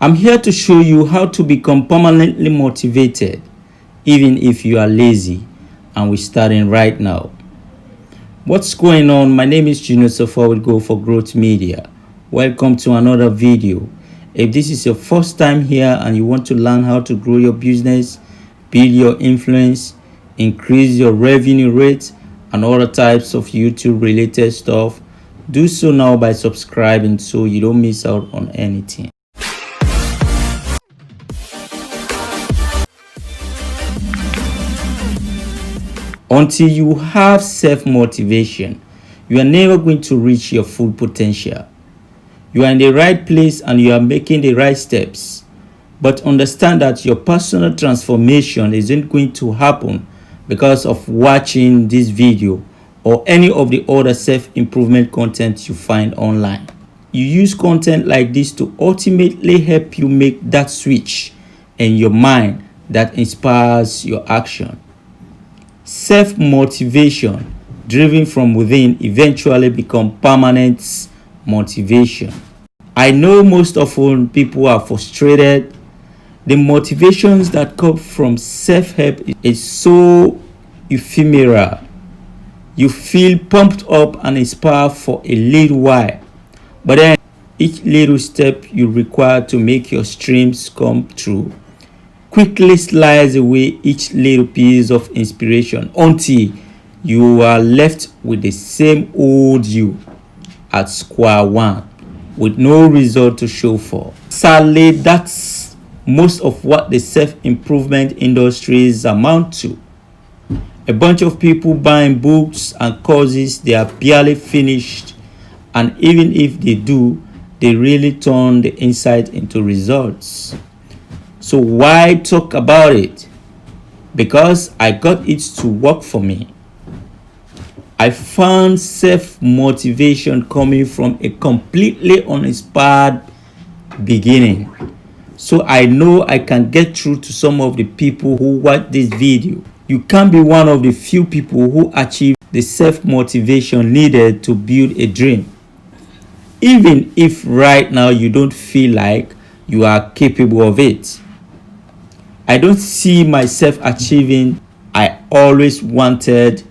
I'm here to show you how to become permanently motivated even if you are lazy, and we're starting right now. What's going on? My name is Junior Sofa with Go for Growth Media. Welcome to another video. If this is your first time here and you want to learn how to grow your business, build your influence, increase your revenue rate, and other types of YouTube related stuff, do so now by subscribing so you don't miss out on anything. Until you have self-motivation, you are never going to reach your full potential. You are in the right place and you are making the right steps. But understand that your personal transformation isn't going to happen because of watching this video or any of the other self-improvement content you find online. You use content like this to ultimately help you make that switch in your mind that inspires your action. Self-motivation driven from within eventually become permanent motivation. I know most often people are frustrated. The motivations that come from self-help is so ephemeral. You feel pumped up and inspired for a little while, but then each little step you require to make your dreams come true quickly slides away each little piece of inspiration until you are left with the same old you at square one with no result to show for. Sadly, that's most of what the self-improvement industries amount to. A bunch of people buying books and courses they are barely finished, and even if they do, they really turn the insight into results. So why talk about it? Because I got it to work for me. I found self-motivation coming from a completely uninspired beginning. So I know I can get through to some of the people who watch this video. You can be one of the few people who achieve the self-motivation needed to build a dream. Even if right now you don't feel like you are capable of it. I don't see myself achieving I always wanted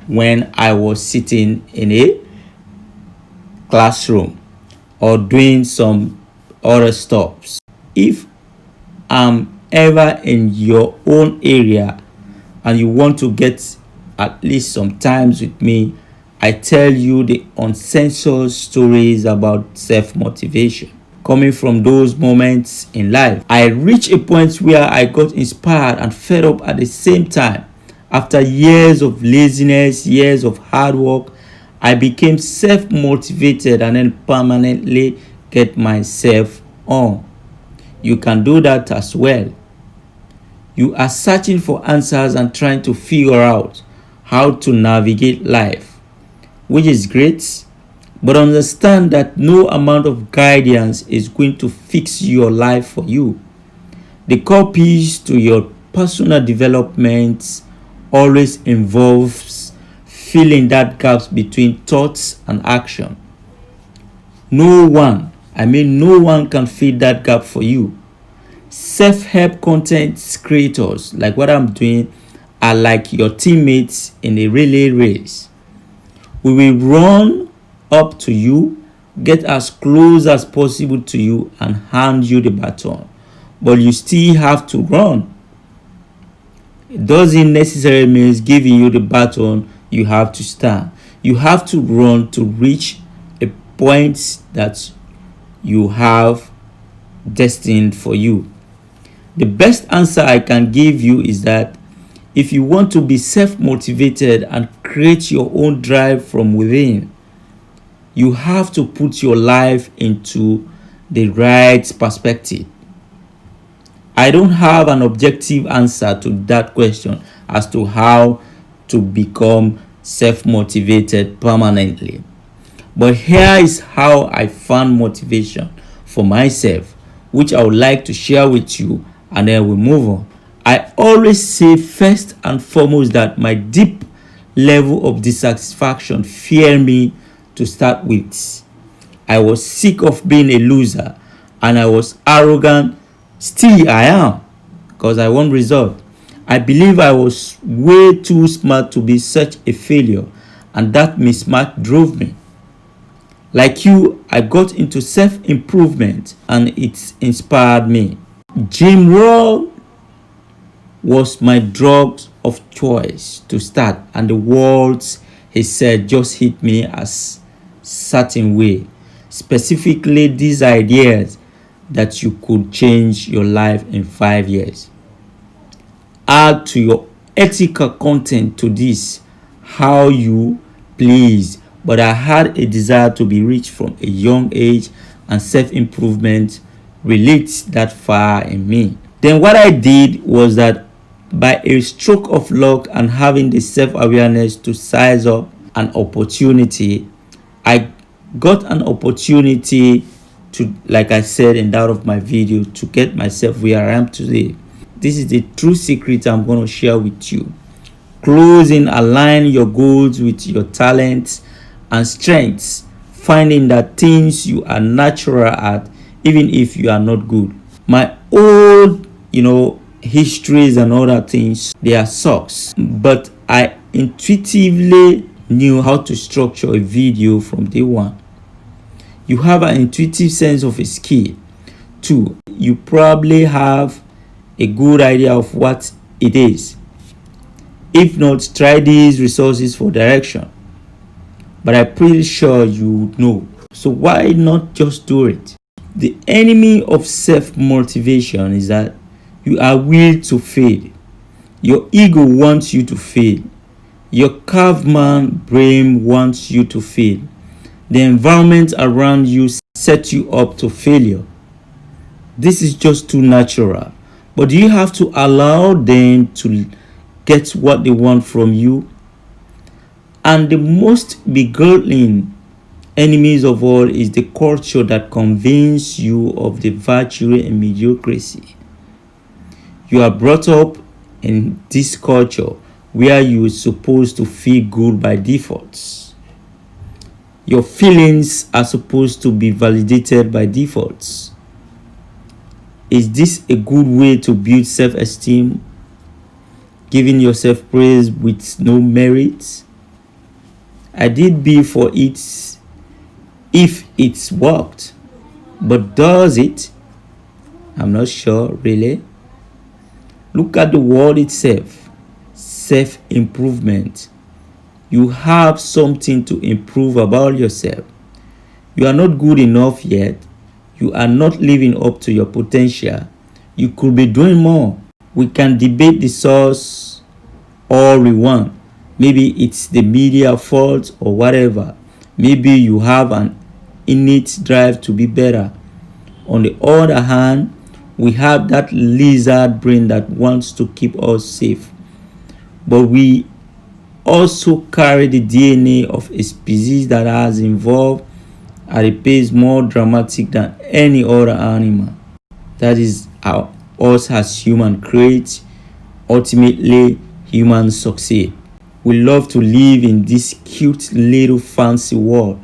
when I was sitting in a classroom or doing some other stuff. If I'm ever in your own area and you want to get at least some times with me, I tell you the uncensored stories about self-motivation. Coming from those moments in life, I reached a point where I got inspired and fed up at the same time. After years of laziness, years of hard work, I became self-motivated and then permanently get myself on. You can do that as well. You are searching for answers and trying to figure out how to navigate life, which is great. But understand that no amount of guidance is going to fix your life for you. The core piece to your personal development always involves filling that gap between thoughts and action. No one can fill that gap for you. Self-help content creators like what I'm doing are like your teammates in a relay race. We will run up to you, get as close as possible to you, and hand you the baton. But you still have to run. It doesn't necessarily mean giving you the baton, you have to stand. You have to run to reach a point that you have destined for you. The best answer I can give you is that if you want to be self-motivated and create your own drive from within, you have to put your life into the right perspective. I don't have an objective answer to that question as to how to become self-motivated permanently. But here is how I found motivation for myself, which I would like to share with you, and then we move on. I always say first and foremost that my deep level of dissatisfaction feared me to start with. I was sick of being a loser and I was arrogant. Still I am, because I want result. I believe I was way too smart to be such a failure, and that mismatch drove me. Like you, I got into self-improvement and it inspired me. Jim Rohn was my drug of choice to start, and the words he said just hit me as certain way. Specifically, these ideas that you could change your life in 5 years. Add to your ethical content to this how you please, but I had a desire to be rich from a young age, and self-improvement relates that far in me. Then what I did was that by a stroke of luck and having the self-awareness to size up an opportunity, I got an opportunity to, like I said in that of my video, to get myself where I am today. This is the true secret I'm going to share with you. Closing, align your goals with your talents and strengths, finding that things you are natural at, even if you are not good. My old, histories and other things, they are sucks, but I intuitively knew how to structure a video from day one. You have an intuitive sense of a skill. 2, you probably have a good idea of what it is. If not, try these resources for direction. But I'm pretty sure you know. So why not just do it? The enemy of self-motivation is that you are willed to fail. Your ego wants you to fail. Your caveman brain wants you to fail. The environment around you sets you up to failure. This is just too natural. But do you have to allow them to get what they want from you? And the most beguiling enemies of all is the culture that convinces you of the virtue in mediocrity. You are brought up in this culture where you are supposed to feel good by default. Your feelings are supposed to be validated by default. Is this a good way to build self-esteem? Giving yourself praise with no merit? I did B for it if it's worked, but does it? I'm not sure, really. Look at the word itself. Self-improvement. You have something to improve about yourself. You are not good enough yet. You are not living up to your potential. You could be doing more. We can debate the source all we want. Maybe it's the media fault or whatever. Maybe you have an innate drive to be better. On the other hand, we have that lizard brain that wants to keep us safe. But we also carry the DNA of a species that has evolved at a pace more dramatic than any other animal. That is how us as humans create. Ultimately, humans succeed. We love to live in this cute little fancy world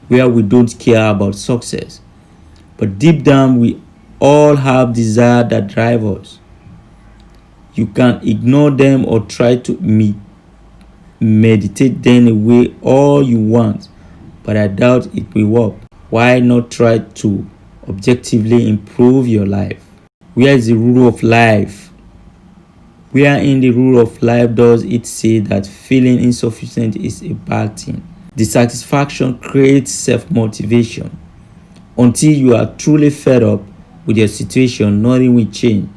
where we don't care about success. But deep down, we all have desires that drive us. You can ignore them or try to meditate them away all you want, but I doubt it will work. Why not try to objectively improve your life? Where is the rule of life? Where in the rule of life does it say that feeling insufficient is a bad thing? Dissatisfaction creates self-motivation. Until you are truly fed up with your situation, nothing will change.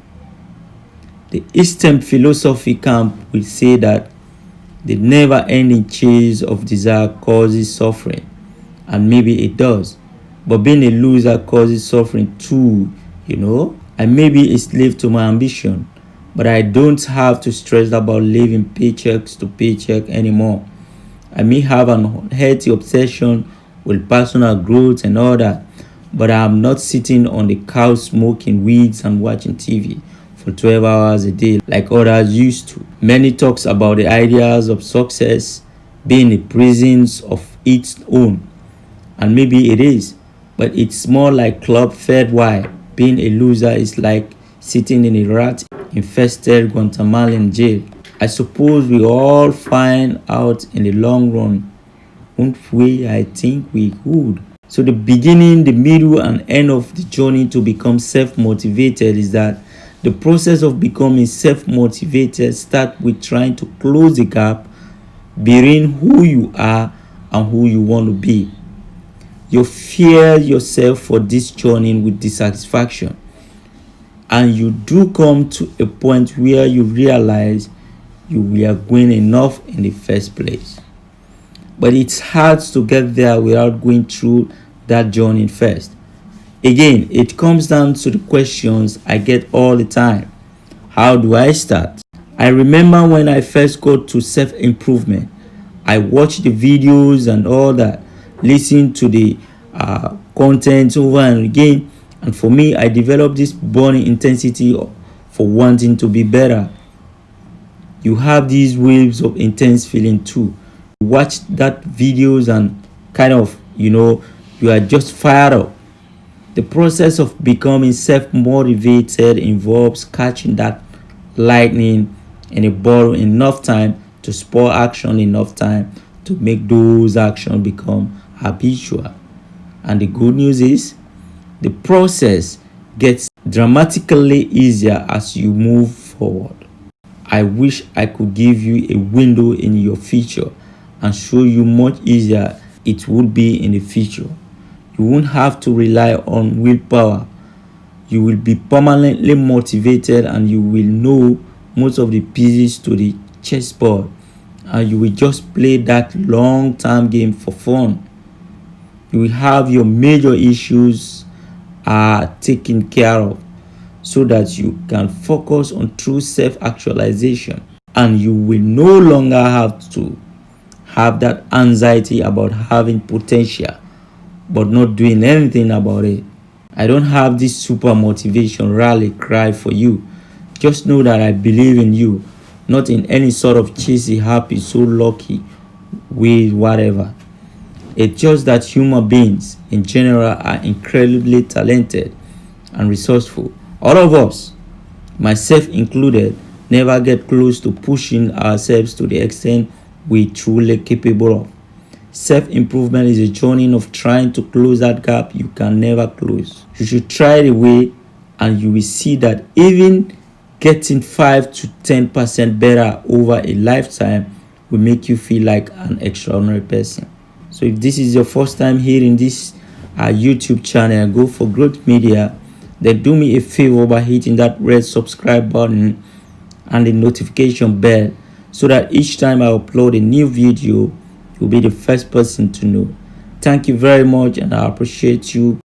The Eastern philosophy camp will say that the never-ending chase of desire causes suffering, and maybe it does. But being a loser causes suffering too, I may be a slave to my ambition, but I don't have to stress about living paychecks to paycheck anymore. I may have an unhealthy obsession with personal growth and all that, but I'm not sitting on the couch smoking weeds and watching TV for 12 hours a day like others used to. Many talks about the ideas of success being a prison of its own, and maybe it is, but it's more like club fed why. Being a loser is like sitting in a rat infested Guatemalan jail. I suppose we all find out in the long run, won't we? I think we would. So the beginning, the middle, and end of the journey to become self-motivated is that the process of becoming self-motivated starts with trying to close the gap between who you are and who you want to be. You fear yourself for this journey with dissatisfaction, and you do come to a point where you realize you were going enough in the first place. But it's hard to get there without going through that journey first. Again, it comes down to the questions I get all the time. How do I start? I remember when I first got to self-improvement, I watched the videos and all that, listened to the content over and again, and for me, I developed this burning intensity for wanting to be better. You have these waves of intense feeling too. You watch that videos and kind of, you are just fired up. The process of becoming self-motivated involves catching that lightning in a bottle enough time to spur action enough time to make those actions become habitual. And the good news is the process gets dramatically easier as you move forward. I wish I could give you a window in your future and show you much easier it would be in the future. You won't have to rely on willpower. You will be permanently motivated and you will know most of the pieces to the chessboard, and you will just play that long-term game for fun. You will have your major issues taken care of so that you can focus on true self-actualization, and you will no longer have to have that anxiety about having potential but not doing anything about it. I don't have this super motivation rally cry for you. Just know that I believe in you, not in any sort of cheesy, happy, so lucky way, whatever. It's just that human beings in general are incredibly talented and resourceful. All of us, myself included, never get close to pushing ourselves to the extent we're truly capable of. Self-improvement is a journey of trying to close that gap you can never close. You should try it away and you will see that even getting 5 to 10% better over a lifetime will make you feel like an extraordinary person. So if this is your first time hearing this YouTube channel, Go for Growth Media, then do me a favor by hitting that red subscribe button and the notification bell so that each time I upload a new video, you'll be the first person to know. Thank you very much and I appreciate you.